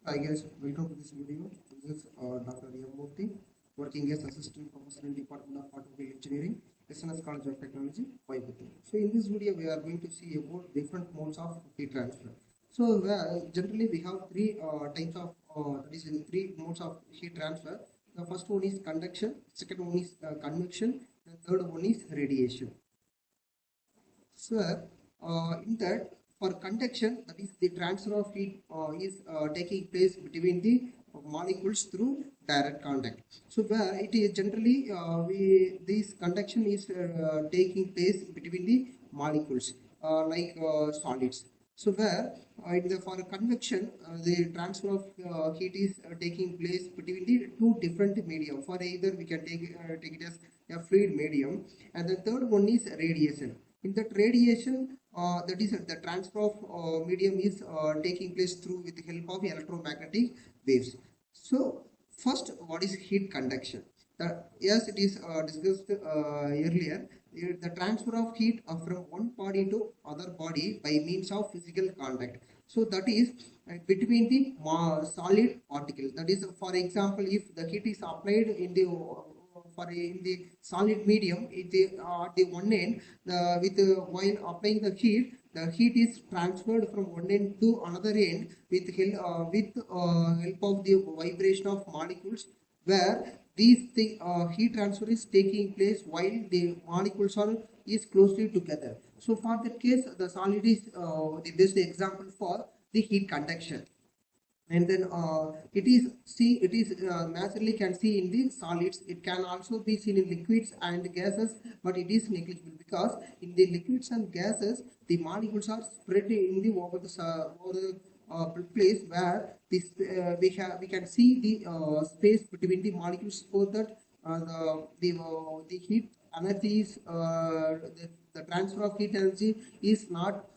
Hi guys, welcome to this video. This is Dr.M.MOORTHI, working as Assistant Professor in Department of Automobile Engineering, SNS College of Technology, Coimbatore. So in this video, we are going to see about different modes of heat transfer. So generally we have three types of, that is three modes of heat transfer. The first one is conduction, second one is convection, and third one is radiation. So, in that, for conduction, that is the transfer of heat is taking place between the molecules through direct contact. So, where it is generally this conduction is taking place between the molecules like solids. So, where for convection, the transfer of heat is taking place between the two different medium. For either we can take it as a fluid medium, and the third one is radiation. In that radiation, that is the transfer of medium is taking place through with the help of electromagnetic waves. So first, what is heat conduction? Yes, it is discussed earlier. The transfer of heat from one body to other body by means of physical contact. So that is between the solid particles. That is, for example, if the heat is applied in the in the solid medium, at the one end, while applying the heat is transferred from one end to another end with help of the vibration of molecules, where heat transfer is taking place while the molecules are is closely together. So for that case, the solid is the best example for the heat conduction. And then it is naturally can see in the solids. It can also be seen in liquids and gases, but it is negligible because in the liquids and gases the molecules are spread in the over the place where this we can see the space between the molecules, so that the heat energy is the transfer of heat energy is not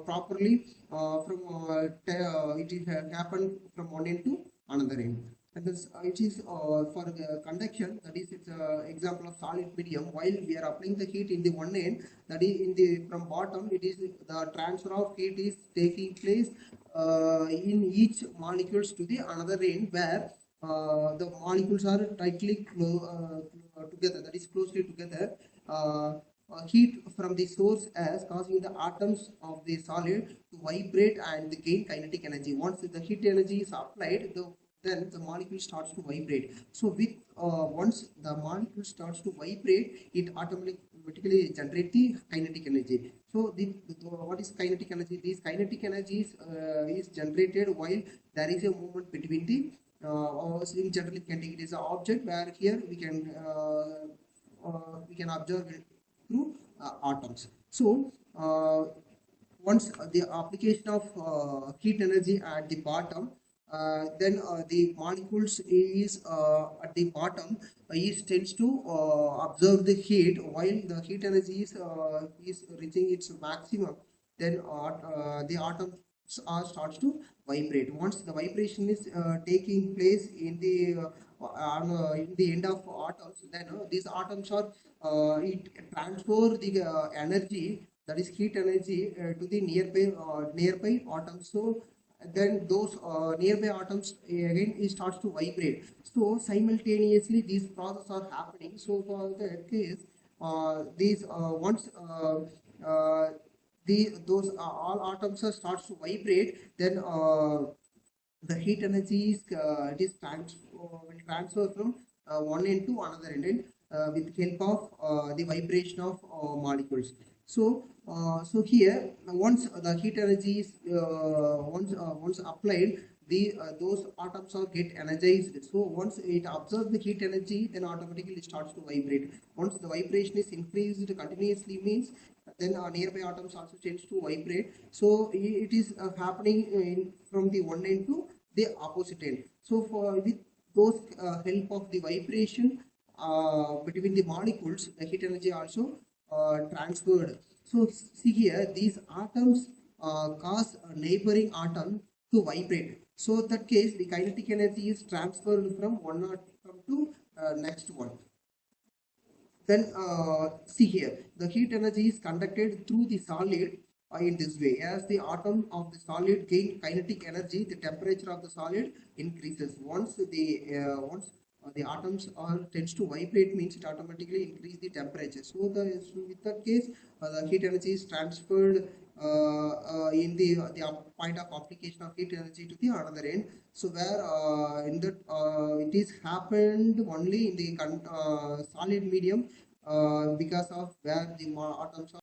properly it is happened from one end to another end. And this it is for the conduction, that is it's example of solid medium. While we are applying the heat in the one end, that is in the from bottom, it is the transfer of heat is taking place in each molecules to the another end, where the molecules are tightly together, that is closely together. Heat from the source as causing the atoms of the solid to vibrate and gain kinetic energy. Once the heat energy is applied, then the molecule starts to vibrate. So with once the molecule starts to vibrate, it automatically generates the kinetic energy. So what is kinetic energy? These kinetic energies is generated while there is a movement between the in general we can take it as an object, where here we can observe it through atoms. So once the application of heat energy at the bottom, then the molecules is at the bottom is tends to absorb the heat. While the heat energy is reaching its maximum, then the atoms starts to vibrate. Once the vibration is taking place in the end of atoms, then these atoms are it transfer the energy, that is heat energy, to the nearby atoms. So then those nearby atoms again it starts to vibrate. So simultaneously these processes are happening. So for the case, these once those all atoms starts to vibrate, then the heat energy is will transfer from one end to another end with help of the vibration of molecules. So so here once the heat energy is once applied, the those atoms are get energized. So once it absorbs the heat energy, then automatically it starts to vibrate. Once the vibration is increased continuously, means then nearby atoms also change to vibrate. So it is happening from the one end to the opposite end. So for with those help of the vibration between the molecules, the heat energy also transferred. So see here, these atoms cause a neighboring atom to vibrate. So in that case, the kinetic energy is transferred from one atom to next one. Then see here, the heat energy is conducted through the solid in this way. As the atom of the solid gain kinetic energy, the temperature of the solid increases. Once the atoms are tends to vibrate, means it automatically increase the temperature. So with that case, the heat energy is transferred in the point of application of heat energy to the another end. So where in that it is happened only in the solid medium, because of where the atoms